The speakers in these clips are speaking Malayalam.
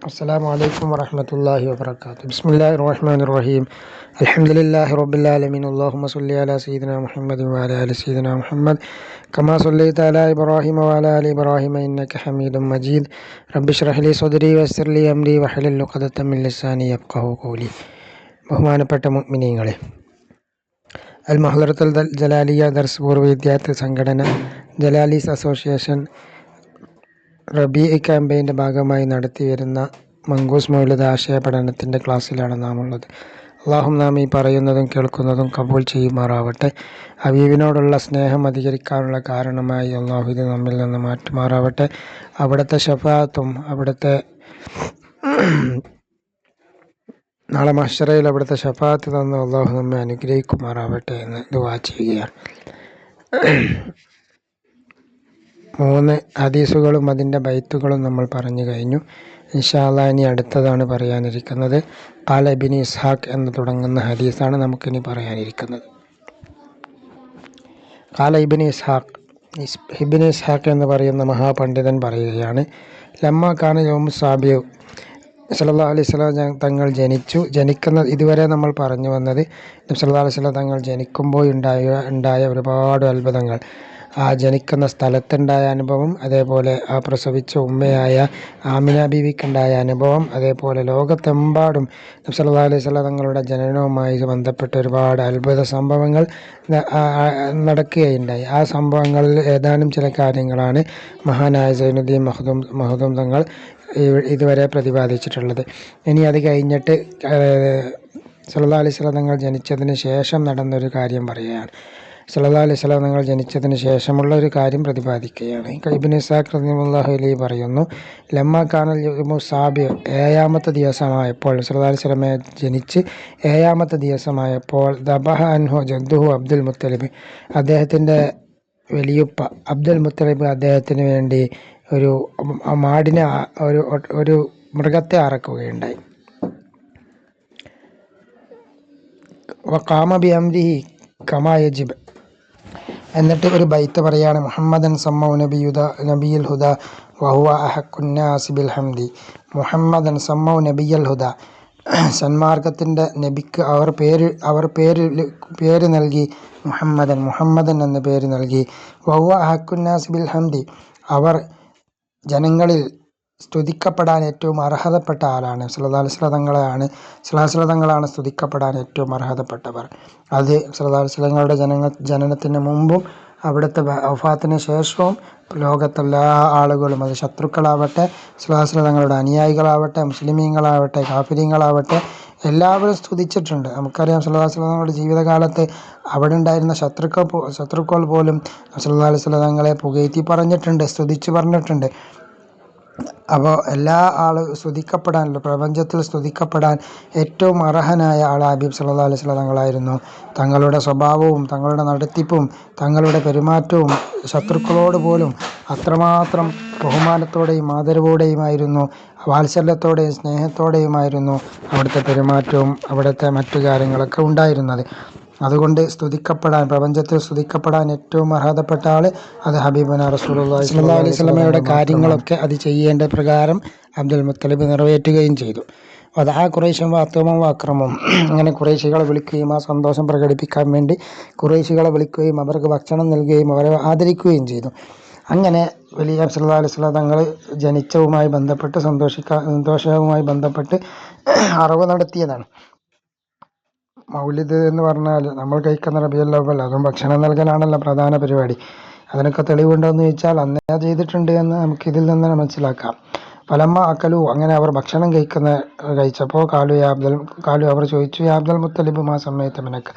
السلام عليكم ورحمة الله وبركاته. بسم الله الرحمن الرحيم. الحمد لله رب العالمين. اللهم صل على سيدنا محمد وعلى آل سيدنا محمد كما صليت على إبراهيم وعلى آل إبراهيم إنك حميد مجيد. رب اشرح لي صدري ويسر لي أمري واحلل عقدة من لساني يفقهوا قولي. ബഹുമാനപ്പെട്ട മുഅ്മിനീങ്ങളെ, അൽ മഹ്ലറത്തുൽ ജലാലിയ ദർസ് പൂർവ്വ വിദ്യാർത്ഥി സംഘടന ജലാലീസ് അസോസിയേഷൻ റബീഇ ക്യാമ്പയിൻ്റെ ഭാഗമായി നടത്തിവരുന്ന മങ്കൂസ് മൗലിദ് ആശയ പഠനത്തിൻ്റെ ക്ലാസ്സിലാണ് നാം ഉള്ളത്. അല്ലാഹു നാം ഈ പറയുന്നതും കേൾക്കുന്നതും കബൂൽ ചെയ്യുമാറാവട്ടെ. ഹബീബിനോടുള്ള സ്നേഹം അധികരിക്കാനുള്ള കാരണമായി അല്ലാഹു ഇത് നമ്മിൽ നിന്ന് മാറ്റുമാറാവട്ടെ. അവിടുത്തെ ശഫാഅത്തും അവിടുത്തെ നാളെ മഹ്ശറയിൽ അവിടുത്തെ ശഫാഅത്ത് തന്ന് അല്ലാഹു നമ്മെ അനുഗ്രഹിക്കുമാറാവട്ടെ എന്ന് ദുആ ചെയ്യുകയാണ്. 3 ഹദീസുകളും അതിൻ്റെ ബൈത്തുകളും നമ്മൾ പറഞ്ഞു കഴിഞ്ഞു. ഇൻഷാ അല്ലാഹ് ഇനി അടുത്തതാണ് പറയാനിരിക്കുന്നത്. ഖാല ഇബ്നു ഇസ്ഹാഖ് എന്ന് തുടങ്ങുന്ന ഹദീസാണ് നമുക്കിനി പറയാനിരിക്കുന്നത്. ഖാല ഇബ്നു ഇസ്ഹാഖ് എന്ന് പറയുന്ന മഹാപണ്ഡിതൻ പറയുകയാണ്, ലമ്മ ഖാന യൗമു സാബിഉ, സല്ലല്ലാഹു അലൈഹി വസല്ലം തങ്ങൾ ജനിക്കുന്ന ഇതുവരെ നമ്മൾ പറഞ്ഞു വന്നത് നബി സല്ലല്ലാഹു അലൈഹി വസല്ലം തങ്ങൾ ജനിക്കുമ്പോൾ ഉണ്ടായ ഒരുപാട് അത്ഭുതങ്ങൾ, ആ ജനിക്കുന്ന സ്ഥലത്തുണ്ടായ അനുഭവം, അതേപോലെ ആ പ്രസവിച്ച ഉമ്മയായ ആമിന ബീവിക്കുണ്ടായ അനുഭവം, അതേപോലെ ലോകത്തെമ്പാടും നബി സല്ലല്ലാഹു അലൈഹി വസല്ലം തങ്ങളുടെ ജനനവുമായി ബന്ധപ്പെട്ട ഒരുപാട് അത്ഭുത സംഭവങ്ങൾ നടക്കുകയുണ്ടായി. ആ സംഭവങ്ങളിൽ ഏതാനും ചില കാര്യങ്ങളാണ് മഹാനായ സൈനുദ്ദീൻ മഖ്ദൂം തങ്ങൾ ഇതുവരെ പ്രതിപാദിച്ചിട്ടുള്ളത്. ഇനി അത് കഴിഞ്ഞിട്ട് സല്ലല്ലാഹു അലൈഹി വസല്ലം തങ്ങൾ ജനിച്ചതിന് ശേഷം നടന്നൊരു കാര്യം പറയുകയാണ്. സല്ലല്ലാഹു അലൈഹി വസല്ലം തങ്ങൾ ജനിച്ചതിന് ശേഷമുള്ള ഒരു കാര്യം പ്രതിപാദിക്കുകയാണ്. ഇബ്നു ഇസ്ഹാഖ് റളിയല്ലാഹു അൻഹു പറയുന്നു, ലമ്മ കാനൽ യൗമു സാബിഉ, 7ാമത്തെ ദിവസമായപ്പോൾ, സല്ലല്ലാഹു അലൈഹി വസല്ലം ജനിച്ച് 7ാമത്തെ ദിവസമായപ്പോൾ, ദബഹ അൻഹു ജദ്ദുഹു അബ്ദുൽ മുത്തലിബ്, അദ്ദേഹത്തിൻ്റെ വലിയുപ്പ അബ്ദുൽ മുത്തലിബ് അദ്ദേഹത്തിന് വേണ്ടി ഒരു മാടിനെ ഒരു മൃഗത്തെ അറക്കുകയുണ്ടായി. വഖാമ ബിഅംരിഹി കമാ യജിബ്, എന്നിട്ട് ഒരു ബൈത്ത് പറയാണ്, മുഹമ്മദൻ സമ്മൗ നബിയുൽ ഹുദ വഹുവ അഹഖുൻ നാസി ബിൽ ഹംദി. മുഹമ്മദൻ സമ്മൗ നബിയുൽ ഹുദ, സന്മാർഗത്തിൻ്റെ നബിക്ക് അവർ പേര് നൽകി. മുഹമ്മദൻ എന്ന പേര് നൽകി. വഹുവ അഹഖുൻ നാസി ബിൽ ഹംദി, അവർ ജനങ്ങളിൽ സ്തുതിക്കപ്പെടാൻ ഏറ്റവും അർഹതപ്പെട്ട ആളാണ്. സല്ലല്ലാഹു അലൈഹി വസല്ലം തങ്ങളാണ് സ്തുതിക്കപ്പെടാൻ ഏറ്റവും അർഹതപ്പെട്ടവർ. അത് സല്ലല്ലാഹു അലൈഹി വസല്ലം തങ്ങളുടെ ജനനത്തിന് മുമ്പും അവിടുത്തെ വഫാത്തിന് ശേഷവും ലോകത്തെല്ലാ ആളുകളും, അത് ശത്രുക്കളാവട്ടെ, സല്ലല്ലാഹു അലൈഹി വസല്ലം തങ്ങളുടെ അനുയായികളാവട്ടെ, മുസ്ലിമീങ്ങളാവട്ടെ, കാഫിരീങ്ങളാവട്ടെ, എല്ലാവരും സ്തുതിച്ചിട്ടുണ്ട്. നമുക്കറിയാം, സല്ലല്ലാഹു അലൈഹി വസല്ലം തങ്ങളുടെ ജീവിതകാലത്ത് അവിടെ ഉണ്ടായിരുന്ന ശത്രുക്കൾ പോലും സല്ലല്ലാഹു അലൈഹി വസല്ലം തങ്ങളെ പുകഴ്ത്തി പറഞ്ഞിട്ടുണ്ട്, സ്തുതിച്ച് പറഞ്ഞിട്ടുണ്ട്. അപ്പോൾ എല്ലാ സ്തുതിക്കപ്പെടാനല്ലോ, പ്രപഞ്ചത്തിൽ സ്തുതിക്കപ്പെടാൻ ഏറ്റവും അർഹനായ ആൾ ഹബീബ് സല്ലല്ലാഹു അലൈഹി വസല്ലം തങ്ങളായിരുന്നു. തങ്ങളുടെ സ്വഭാവവും തങ്ങളുടെ നടത്തിപ്പും തങ്ങളുടെ പെരുമാറ്റവും ശത്രുക്കളോട് പോലും അത്രമാത്രം ബഹുമാനത്തോടെയും ആദരവോടെയുമായിരുന്നു, വാത്സല്യത്തോടെയും സ്നേഹത്തോടെയുമായിരുന്നു അവിടുത്തെ പെരുമാറ്റവും അവിടുത്തെ മറ്റു കാര്യങ്ങളൊക്കെ ഉണ്ടായിരുന്നത്. അതുകൊണ്ട് പ്രപഞ്ചത്തിൽ സ്തുതിക്കപ്പെടാൻ ഏറ്റവും അർഹതപ്പെട്ട ആൾ അത് ഹബീബുന റസൂലുള്ളാഹി സ്വല്ലല്ലാഹു അലൈഹി വസല്ലമയുടെ കാര്യങ്ങളൊക്കെ അത് ചെയ്യേണ്ട പ്രകാരം അബ്ദുൽ മുത്തലിബ് നിറവേറ്റുകയും ചെയ്തു. വദഅ ഖുറൈശൻ വഅത്വമൻ വഅക്രമം, അങ്ങനെ ഖുറൈശികളെ വിളിക്കുകയും ആ സന്തോഷം പ്രകടിപ്പിക്കാൻ വേണ്ടി ഖുറൈശികളെ വിളിക്കുകയും അവർക്ക് ഭക്ഷണം നൽകുകയും അവരെ ആദരിക്കുകയും ചെയ്തു. അങ്ങനെ വലിയ സല്ലല്ലാഹു അലൈഹി വസല്ലം തങ്ങൾ ജനിച്ചവുമായി ബന്ധപ്പെട്ട് സന്തോഷവുമായി ബന്ധപ്പെട്ട് അറവ് നടത്തിയതാണ്. മൗലിദ് എന്ന് പറഞ്ഞാൽ നമ്മൾ കഴിക്കുന്ന റബീഉൽ അവ്വൽ, അതും ഭക്ഷണം നൽകലാണല്ലോ പ്രധാന പരിപാടി. അതിനൊക്കെ തെളിവുണ്ടോ എന്ന് ചോദിച്ചാൽ അന്നേ ചെയ്തിട്ടുണ്ട് എന്ന് നമുക്കിതിൽ നിന്ന് മനസ്സിലാക്കാം. ഫലമ്മ അക്കലു, അങ്ങനെ അവർ ഭക്ഷണം കഴിച്ചപ്പോൾ കാലു അവർ ചോദിച്ചു, യാ അബ്ദുൽ മുത്തലിബ് മാ സമ്മൈത മിനക,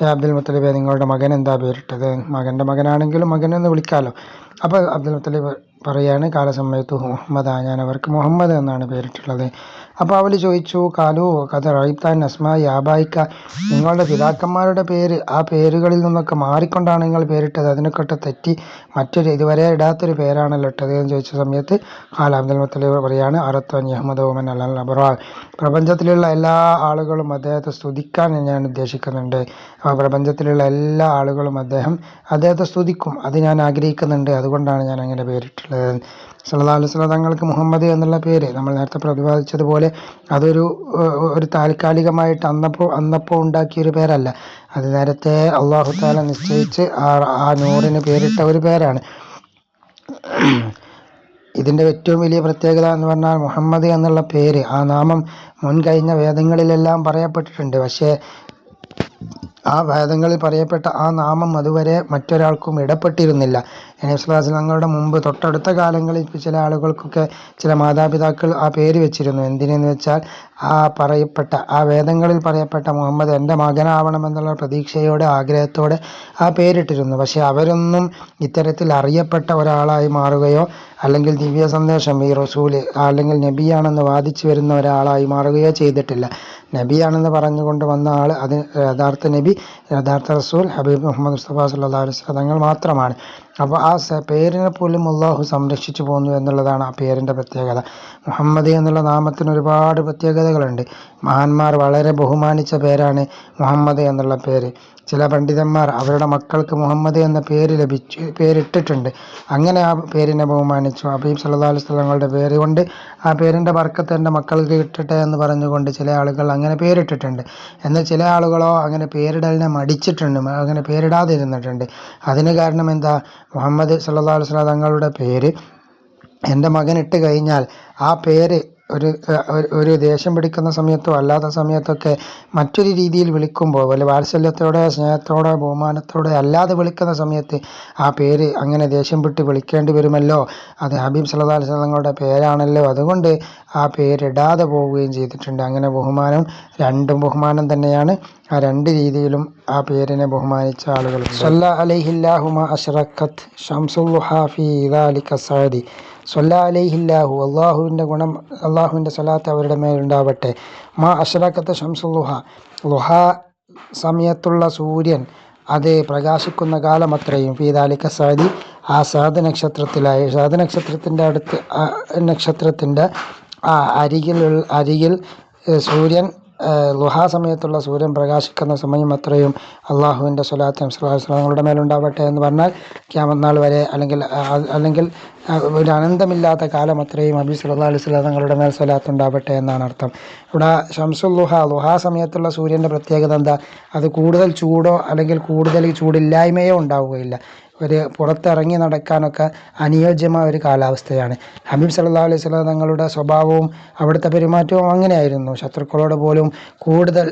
യാ അബ്ദുൽ മുത്തലിബ് നിങ്ങളുടെ മകൻ എന്താ പേരിട്ടത്? മകൻ്റെ മകനാണെങ്കിലും മകനെന്ന് വിളിക്കാമല്ലോ. അപ്പോൾ അബ്ദുൽ മുത്തലിബ് പറയാണ്, കാല സമ്മൈതു മുഹമ്മദ, ഞാൻ അവർക്ക് മുഹമ്മദ് എന്നാണ് പേരിട്ടുള്ളത്. അപ്പോൾ അവർ ചോദിച്ചു, കാലു കഥ റൈത്താൻ അസ്മായി ആബായിക്ക, നിങ്ങളുടെ പിതാക്കന്മാരുടെ പേര് ആ പേരുകളിൽ നിന്നൊക്കെ മാറിക്കൊണ്ടാണ് നിങ്ങൾ പേരിട്ടത്, അതിനെക്കൊട്ട് തെറ്റി മറ്റൊരു ഇതുവരെ ഇടാത്തൊരു പേരാണല്ലോ ഇട്ടത് എന്ന് ചോദിച്ച സമയത്ത് കാല അബ്ദുൽ മുത്തലിബ് പറയാണ്, അറത്വൻ അഹമ്മദ് ഓമൻ അൽ അബ്റാർ, പ്രപഞ്ചത്തിലുള്ള എല്ലാ ആളുകളും അദ്ദേഹത്തെ സ്തുതിക്കാൻ ഞാൻ ഉദ്ദേശിക്കുന്നുണ്ട്. പ്രപഞ്ചത്തിലുള്ള എല്ലാ ആളുകളും അദ്ദേഹത്തെ സ്തുതിക്കും, അത് ഞാൻ ആഗ്രഹിക്കുന്നുണ്ട്, അതുകൊണ്ടാണ് ഞാൻ അങ്ങനെ പേരിട്ടുള്ളത്. സല്ലല്ലാഹു അലൈഹി വസല്ലം തങ്ങൾക്ക് മുഹമ്മദ് എന്നുള്ള പേര് നമ്മൾ നേരത്തെ പ്രതിപാദിച്ചതുപോലെ അതൊരു ഒരു താൽക്കാലികമായിട്ട് അന്നപ്പോൾ ഉണ്ടാക്കിയൊരു പേരല്ല. അത് നേരത്തെ അള്ളാഹു തആല നിശ്ചയിച്ച് ആ നൂറിന് പേരിട്ട ഒരു പേരാണ്. ഇതിൻ്റെ ഏറ്റവും വലിയ പ്രത്യേകത എന്ന് പറഞ്ഞാൽ മുഹമ്മദ് എന്നുള്ള പേര്, ആ നാമം മുൻകഴിഞ്ഞ വേദങ്ങളിലെല്ലാം പറയപ്പെട്ടിട്ടുണ്ട്. പക്ഷേ ആ വേദങ്ങളിൽ പറയപ്പെട്ട ആ നാമം അതുവരെ മറ്റൊരാൾക്കും ഇടപെട്ടിരുന്നില്ല. നബി സല്ലല്ലാഹു അലൈഹി വസല്ലം തങ്ങളുടെ മുമ്പ് തൊട്ടടുത്ത കാലങ്ങളിൽ ചില ആളുകൾക്കൊക്കെ ചില മാതാപിതാക്കൾ ആ പേര് വെച്ചിരുന്നു. എന്തിനെന്ന് വെച്ചാൽ ആ വേദങ്ങളിൽ പറയപ്പെട്ട മുഹമ്മദ് എൻ്റെ മകനാവണമെന്നുള്ള പ്രതീക്ഷയോടെ ആഗ്രഹത്തോടെ ആ പേരിട്ടിരുന്നു. പക്ഷേ അവരൊന്നും ഇത്തരത്തിൽ അറിയപ്പെട്ട ഒരാളായി മാറുകയോ അല്ലെങ്കിൽ ദിവ്യ സന്ദേശം ഈ റസൂല് അല്ലെങ്കിൽ നബിയാണെന്ന് വാദിച്ചു വരുന്ന ഒരാളായി മാറുകയോ ചെയ്തിട്ടില്ല. നബിയാണെന്ന് പറഞ്ഞുകൊണ്ട് വന്ന ആൾ അത് യഥാർത്ഥ നബി, യഥാർത്ഥ റസൂൽ ഹബീബ് മുഹമ്മദ് മുസ്തഫ സല്ലല്ലാഹു അലൈഹി വസല്ലം തങ്ങൾ മാത്രമാണ്. അപ്പോൾ ആ പേരിനെ പോലും അള്ളാഹു സംരക്ഷിച്ചു പോന്നു എന്നുള്ളതാണ് ആ പേരിൻ്റെ പ്രത്യേകത. മുഹമ്മദ് എന്നുള്ള നാമത്തിന് ഒരുപാട് പ്രത്യേകതകളുണ്ട്. മഹാന്മാർ വളരെ ബഹുമാനിച്ച പേരാണ് മുഹമ്മദ് എന്നുള്ള പേര്. ചില പണ്ഡിതന്മാർ അവരുടെ മക്കൾക്ക് മുഹമ്മദ് എന്ന പേരിട്ടിട്ടുണ്ട്. അങ്ങനെ ആ പേരിനെ ബഹുമാനിച്ചു. ഹബീബ് സല്ലല്ലാഹു അലൈഹി വസല്ലം തങ്ങളുടെ പേര് കൊണ്ട് ആ പേരിൻ്റെ ബർക്കത്ത് എൻ്റെ മക്കൾക്ക് കിട്ടട്ടെ എന്ന് പറഞ്ഞുകൊണ്ട് ചില ആളുകൾ അങ്ങനെ പേരിട്ടിട്ടുണ്ട്. എന്നാൽ ചില ആളുകളോ അങ്ങനെ പേരിടലിനെ മടിച്ചിട്ടുണ്ട്, അങ്ങനെ പേരിടാതിരുന്നിട്ടുണ്ട്. അതിന് കാരണം എന്താ? മുഹമ്മദ് സല്ലല്ലാഹു അലൈഹി വസല്ലം തങ്ങളുടെ പേര് എൻ്റെ മകൻ ഇട്ട് കഴിഞ്ഞാൽ ആ പേര് ഒരു ദേഷ്യം പിടിക്കുന്ന സമയത്തോ അല്ലാത്ത സമയത്തൊക്കെ മറ്റൊരു രീതിയിൽ വിളിക്കുമ്പോൾ, വല്ല വാത്സല്യത്തോടെ സ്നേഹത്തോടെ ബഹുമാനത്തോടെ അല്ലാതെ വിളിക്കുന്ന സമയത്ത് ആ പേര് അങ്ങനെ ദേഷ്യം വിട്ട് വിളിക്കേണ്ടി വരുമല്ലോ, അത് ഹബീബ് സല്ലല്ലാഹു അലൈഹി വസല്ലം തങ്ങളുടെ പേരാണല്ലോ, അതുകൊണ്ട് ആ പേരിടാതെ പോവുകയും ചെയ്തിട്ടുണ്ട്. അങ്ങനെ രണ്ടും ബഹുമാനം തന്നെയാണ്. ആ രണ്ട് രീതിയിലും ആ പേരിനെ ബഹുമാനിച്ച ആളുകൾ. സല്ല അലൈഹില്ലാഹു മാ അശ്റഖത് ശംസുൽ ളുഹാ ഫീ ദാലിക സഅദി. സല്ല അലൈഹില്ലാഹു, അള്ളാഹുവിൻ്റെ സ്വലാത്ത് അവരുടെ മേലുണ്ടാവട്ടെ. മാ അശ്റഖത്ത് ശംസുൽ ളുഹാ, സമയത്തുള്ള സൂര്യൻ അത് പ്രകാശിക്കുന്ന കാലം അത്രയും, ഫീ ദാലിക സഅദി, ആ സഅദ് നക്ഷത്രത്തിലായി, സഅദ് നക്ഷത്രത്തിൻ്റെ അടുത്ത് നക്ഷത്രത്തിൻ്റെ അരികിൽ സൂര്യൻ ളുഹാ സമയത്തുള്ള സൂര്യൻ പ്രകാശിക്കുന്ന സമയം അത്രയും അള്ളാഹുവിൻ്റെ സ്വലാത്തും സ്വലാങ്ങളുടെ മേലുണ്ടാവട്ടെ എന്ന് പറഞ്ഞാൽ ഖിയാമത്ത് നാൾ വരെ അല്ലെങ്കിൽ ഒരു അനന്തമില്ലാത്ത കാലം അത്രയും ഹബീബ് സല്ലല്ലാഹു അലൈഹി വസല്ലം തങ്ങളുടെ മേൽ സ്വലാത്ത് ഉണ്ടാവട്ടെ എന്നാണ് അർത്ഥം. ഇവിടെ ശംസുൽ ളുഹാ സമയത്തുള്ള സൂര്യൻ്റെ പ്രത്യേകത എന്താ? അത് കൂടുതൽ ചൂടോ അല്ലെങ്കിൽ കൂടുതൽ ചൂടില്ലായ്മയോ ഉണ്ടാവുകയില്ല. ഒരു പുറത്തിറങ്ങി നടക്കാനൊക്കെ അനുയോജ്യമായ ഒരു കാലാവസ്ഥയാണ്. ഹബീബ് സല്ലല്ലാഹു അലൈഹി വസല്ലം തങ്ങളുടെ സ്വഭാവവും അവിടുത്തെ പെരുമാറ്റവും അങ്ങനെയായിരുന്നു. ശത്രുക്കളോട് പോലും കൂടുതൽ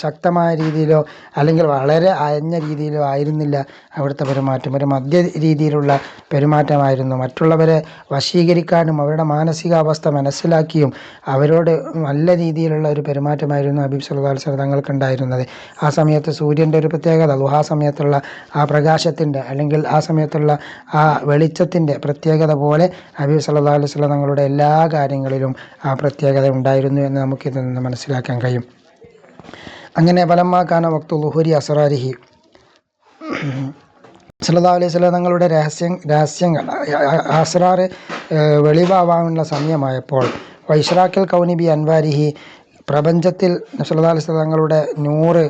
ശക്തമായ രീതിയിലോ അല്ലെങ്കിൽ വളരെ അയഞ്ഞ രീതിയിലോ ആയിരുന്നില്ല അവിടുത്തെ പെരുമാറ്റം. ഒരു മധ്യ രീതിയിലുള്ള പെരുമാറ്റമായിരുന്നു. മറ്റുള്ളവരെ വശീകരിക്കാനും അവരുടെ മാനസികാവസ്ഥ മനസ്സിലാക്കിയും അവരോട് നല്ല രീതിയിലുള്ള ഒരു പെരുമാറ്റമായിരുന്നു ഹബീബ് സല്ലല്ലാഹു അലൈഹി വസല്ലം തങ്ങൾക്കുണ്ടായിരുന്നത്. ആ സമയത്ത് സൂര്യൻ്റെ ഒരു പ്രത്യേകത, ളുഹാ സമയത്തുള്ള ആ പ്രകാശത്തിൻ്റെ അല്ലെങ്കിൽ ആ സമയത്തുള്ള ആ വെളിച്ചത്തിൻ്റെ പ്രത്യേകത പോലെ ഹബീബ് സല്ലല്ലാഹു അലൈഹി വസല്ലം തങ്ങളുടെ എല്ലാ കാര്യങ്ങളിലും ആ പ്രത്യേകത ഉണ്ടായിരുന്നു എന്ന് നമുക്കിതിൽ നിന്ന് മനസ്സിലാക്കാൻ കഴിയും. അങ്ങനെ ഫലമ്മാ കാന വഖ്തു ളുഹൂരി അസ്റാരിഹി, സല്ലല്ലാഹു അലൈഹി വസല്ലം തങ്ങളുടെ രഹസ്യങ്ങൾ അസ്റാർ വെളിവാവാനുള്ള സമയമായപ്പോൾ, വൈശ്റാഖിൽ കൗനി ബി അൻവാരിഹി, പ്രപഞ്ചത്തിൽ സല്ലല്ലാഹു അലൈഹി വസല്ലം തങ്ങളുടെ നൂറ്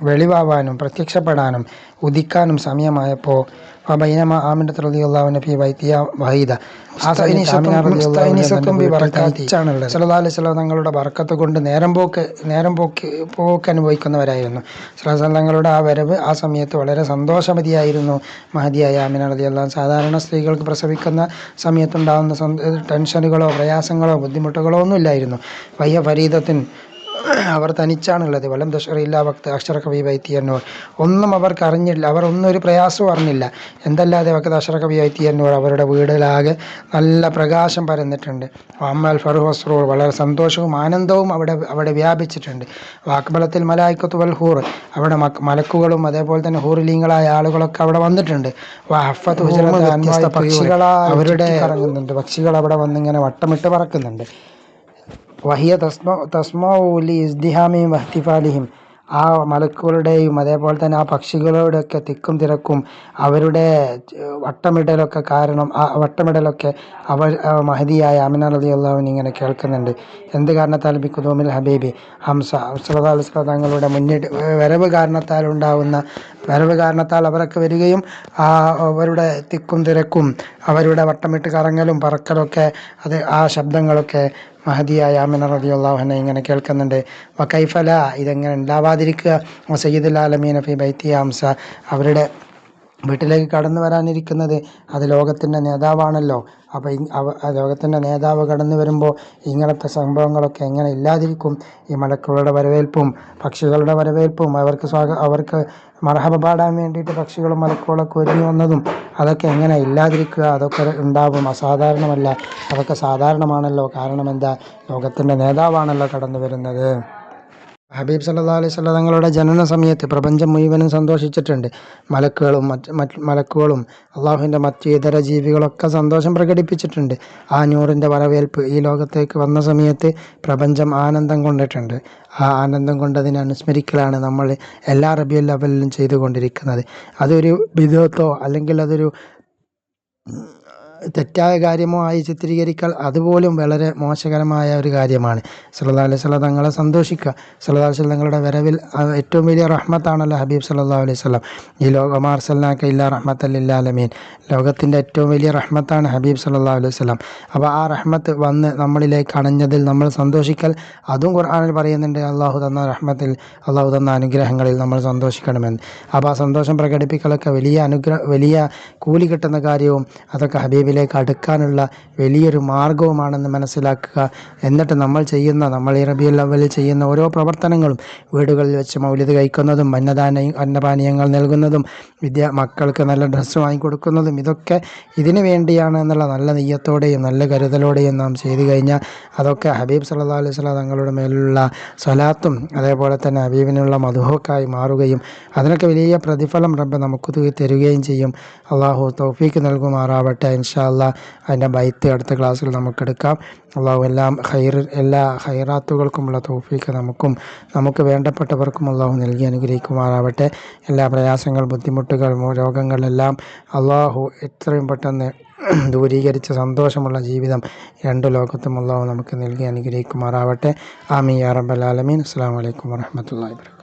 വെളിവാവാനും പ്രത്യക്ഷപ്പെടാനും ഉദിക്കാനും സമയമായപ്പോൾ, ബൈനമ ആമിനത്ത് റളിയല്ലാഹു അൻഹ ഫീ ബൈതിഹാ വഹീദ, സല്ലല്ലാഹു അലൈഹി വസല്ലം തങ്ങളുടെ ബർക്കത്ത് കൊണ്ട് നേരം പോക്ക് അനുഭവിക്കുന്നവരായിരുന്നു. സല്ലല്ലാഹു അലൈഹി വസല്ലം തങ്ങളുടെ ആ വരവ് ആ സമയത്ത് വളരെ സന്തോഷവതിയായിരുന്നു മഹദിയായ ആമിന റളിയല്ലാഹു. സാധാരണ സ്ത്രീകൾക്ക് പ്രസവിക്കുന്ന സമയത്തുണ്ടാകുന്ന ടെൻഷനുകളോ പ്രയാസങ്ങളോ ബുദ്ധിമുട്ടുകളോ ഒന്നുമില്ലായിരുന്നു. വയ്യ ഫരീദത്തിൻ, അവർ തനിച്ചാണുള്ളത്. വലം ദശറിയില്ല വക്ത് അഷ്റഖ ബി ബൈത്തി എന്നൂർ, ഒന്നും അവർക്ക് അറിഞ്ഞില്ല, അവർ ഒന്നും ഒരു പ്രയാസവും അറിഞ്ഞില്ല. എന്തല്ലാതെ വക്ത് അഷ്റഖ ബി ബൈത്തി എന്നൂർ, അവരുടെ വീടിലാകെ നല്ല പ്രകാശം പരന്നിട്ടുണ്ട്. അമ്മൽ ഫറുഹ് വസ്റൂർ, വളരെ സന്തോഷവും ആനന്ദവും അവിടെ വ്യാപിച്ചിട്ടുണ്ട്. വാക്ബലത്തിൽ മലായിക്കത്തു വൽ ഹൂർ, അവിടെ മലക്കുകളും അതേപോലെ തന്നെ ഹൂറിലീങ്ങളായ ആളുകളൊക്കെ അവിടെ വന്നിട്ടുണ്ട്. വഹഫത്ത് ഹുജറത്ത്, വ്യത്യസ്ത പക്ഷികളാൽ അവരുടെ കറങ്ങുന്നുണ്ട്. പക്ഷികൾ അവിടെ വന്നിങ്ങനെ വട്ടമിട്ട് പറക്കുന്നുണ്ട്. വഹിയ തസ്മഉ ലി ഇസ്തിഹാമിഹിം വഹ്തിഫാലിഹിം, ആ മലക്കുകളുടെയും അതേപോലെ തന്നെ ആ പക്ഷികളുടെയൊക്കെ തിക്കും തിരക്കും അവരുടെ വട്ടമിടലൊക്കെ കാരണം ആ വട്ടമിടലൊക്കെ അവർ മഹദിയായ ആമിന റളിയല്ലാഹു അൻഹ ഇങ്ങനെ കേൾക്കുന്നുണ്ട്. എന്ത് കാരണത്താൽ ബിഖുദൂമിൽ ഹബീബി ഹംസ സ്വല്ലല്ലാഹു അലൈഹി വസല്ലം തങ്ങളുടെ വരവ് കാരണത്താൽ അവരൊക്കെ വരികയും അവരുടെ തിക്കും തിരക്കും അവരുടെ വട്ടമിട്ട് കറങ്ങലും പറക്കലൊക്കെ ആ ശബ്ദങ്ങളൊക്കെ മഹദിയായ ആമിന റളിയല്ലാഹു അൻഹ ഇങ്ങനെ കേൾക്കുന്നുണ്ട്. വകൈഫല ഇതെങ്ങനെ ഉണ്ടാവാതിരിക്കുക. സയ്യിദുൽ ആലമീന ഫി ബൈത്തി ഹംസ അവരുടെ വീട്ടിലേക്ക് കടന്നു വരാനിരിക്കുന്നത് അത് ലോകത്തിൻ്റെ നേതാവാണല്ലോ. അപ്പോൾ ലോകത്തിൻ്റെ നേതാവ് കടന്നു വരുമ്പോൾ ഇങ്ങനത്തെ സംഭവങ്ങളൊക്കെ എങ്ങനെ ഇല്ലാതിരിക്കും? ഈ മലക്കുകളുടെ വരവേൽപ്പും പക്ഷികളുടെ വരവേൽപ്പും അവർക്ക് മർഹബ പാടാൻ വേണ്ടിയിട്ട് പക്ഷികളും മലക്കുകളൊക്കെ ഒരുങ്ങി വന്നതും അതൊക്കെ എങ്ങനെ ഇല്ലാതിരിക്കുക? അതൊക്കെ ഉണ്ടാവും, അസാധാരണമല്ല, അതൊക്കെ സാധാരണമാണല്ലോ. കാരണം എന്താ? ലോകത്തിൻ്റെ നേതാവാണല്ലോ കടന്നു വരുന്നത്. ഹബീബ് സല്ലല്ലാഹു അലൈഹി വസല്ലം തങ്ങളുടെ ജനന സമയത്ത് പ്രപഞ്ചം മുഴുവനും സന്തോഷിച്ചിട്ടുണ്ട്. മലക്കുകളും അള്ളാഹുവിൻ്റെ മറ്റ് ഇതര ജീവികളൊക്കെ സന്തോഷം പ്രകടിപ്പിച്ചിട്ടുണ്ട്. ആ നൂറിൻ്റെ വരവേൽപ്പ് ഈ ലോകത്തേക്ക് വന്ന സമയത്ത് പ്രപഞ്ചം ആനന്ദം കൊണ്ടിട്ടുണ്ട്. ആ ആനന്ദം കൊണ്ടതിനെ അനുസ്മരിക്കലാണ് നമ്മൾ എല്ലാ റബീഉൽ അവ്വലിലും ചെയ്തുകൊണ്ടിരിക്കുന്നത്. അതൊരു ബിദ്അത്തോ അല്ലെങ്കിൽ അതൊരു തെറ്റായ കാര്യമോ ആയി ചിത്രീകരിക്കൽ അതുപോലും വളരെ മോശകരമായ ഒരു കാര്യമാണ്. സല്ലല്ലാഹു അലൈഹി വസല്ലം തങ്ങളെ സന്തോഷിക്കുക. സല്ലല്ലാഹു അലൈഹി വസല്ലം തങ്ങളുടെ വരവിൽ ഏറ്റവും വലിയ റഹ്മത്താണല്ലോ ഹബീബ് സല്ലല്ലാഹു അലൈഹി വസല്ലം. ഈ വമാ അർസൽനാക ഇല്ലാ റഹ്മത്തൻ ലിൽ ആലമീൻ, ലോകത്തിൻ്റെ ഏറ്റവും വലിയ റഹ്മത്താണ് ഹബീബ് സല്ലല്ലാഹു അലൈഹി വസല്ലം. അപ്പോൾ ആ റഹ്മത്ത് വന്ന് നമ്മളിലേക്ക് അണഞ്ഞതിൽ നമ്മൾ സന്തോഷിക്കൽ, അതും ഖുർആനിൽ പറയുന്നുണ്ട്. അള്ളാഹു തന്ന റഹ്മത്തിൽ, അള്ളാഹു തന്ന അനുഗ്രഹങ്ങളിൽ നമ്മൾ സന്തോഷിക്കണമെന്ന്. അപ്പോൾ ആ സന്തോഷം പ്രകടിപ്പിക്കലൊക്കെ വലിയ കൂലി കിട്ടുന്ന കാര്യവും അതൊക്കെ ഹബീബിലേക്ക് അടുക്കാനുള്ള വലിയൊരു മാർഗവുമാണെന്ന് മനസ്സിലാക്കുക. എന്നിട്ട് നമ്മൾ ഈ റബീഉൽ അവ്വലിൽ ചെയ്യുന്ന ഓരോ പ്രവർത്തനങ്ങളും, വീടുകളിൽ വെച്ച് മൗലിദ് കഴിക്കുന്നതും അന്നപാനീയങ്ങൾ നൽകുന്നതും മക്കൾക്ക് നല്ല ഡ്രസ്സ് വാങ്ങിക്കൊടുക്കുന്നതും ഇതൊക്കെ ഇതിനു വേണ്ടിയാണ് എന്നുള്ള നല്ല നിയ്യത്തോടെയും നല്ല കരുതലോടെയും നാം ചെയ്തു കഴിഞ്ഞാൽ അതൊക്കെ ഹബീബ് സല്ലല്ലാഹു അലൈഹി വസല്ലം തങ്ങളുടെ മേലുള്ള സ്വലാത്തും അതേപോലെ തന്നെ ഹബീബിനുള്ള മദ്ഹൂക്കായി മാറുകയും അതിനൊക്കെ വലിയ പ്രതിഫലം റബ്ബ് നമുക്ക് തരികയും ചെയ്യും. അള്ളാഹു തൗഫീക്ക് നൽകുമാറാവട്ടെ. ഇൻഷാ അല്ലാഹ് അതിൻ്റെ ബൈത്ത് അടുത്ത ക്ലാസ്സിൽ നമുക്കെടുക്കാം. അള്ളാഹു എല്ലാ ഖൈറാത്തുകൾക്കുമുള്ള തൗഫീക്ക് നമുക്ക് വേണ്ടപ്പെട്ടവർക്കും അള്ളാഹു നൽകി അനുഗ്രഹിക്കുമാറാവട്ടെ. എല്ലാ പ്രയാസങ്ങൾ, ബുദ്ധിമുട്ടുകൾ, രോഗങ്ങളെല്ലാം അള്ളാഹു എത്രയും പെട്ടെന്ന് ദൂരീകരിച്ച് സന്തോഷമുള്ള ജീവിതം രണ്ട് ലോകത്തും അള്ളാഹു നമുക്ക് നൽകി അനുഗ്രഹിക്കുമാറാവട്ടെ. ആമീൻ യാ റബ്ബൽ ആലമീൻ. അസ്സലാമു അലൈക്കും വറഹ്മത്തുള്ളാഹി വബറകാതുഹു.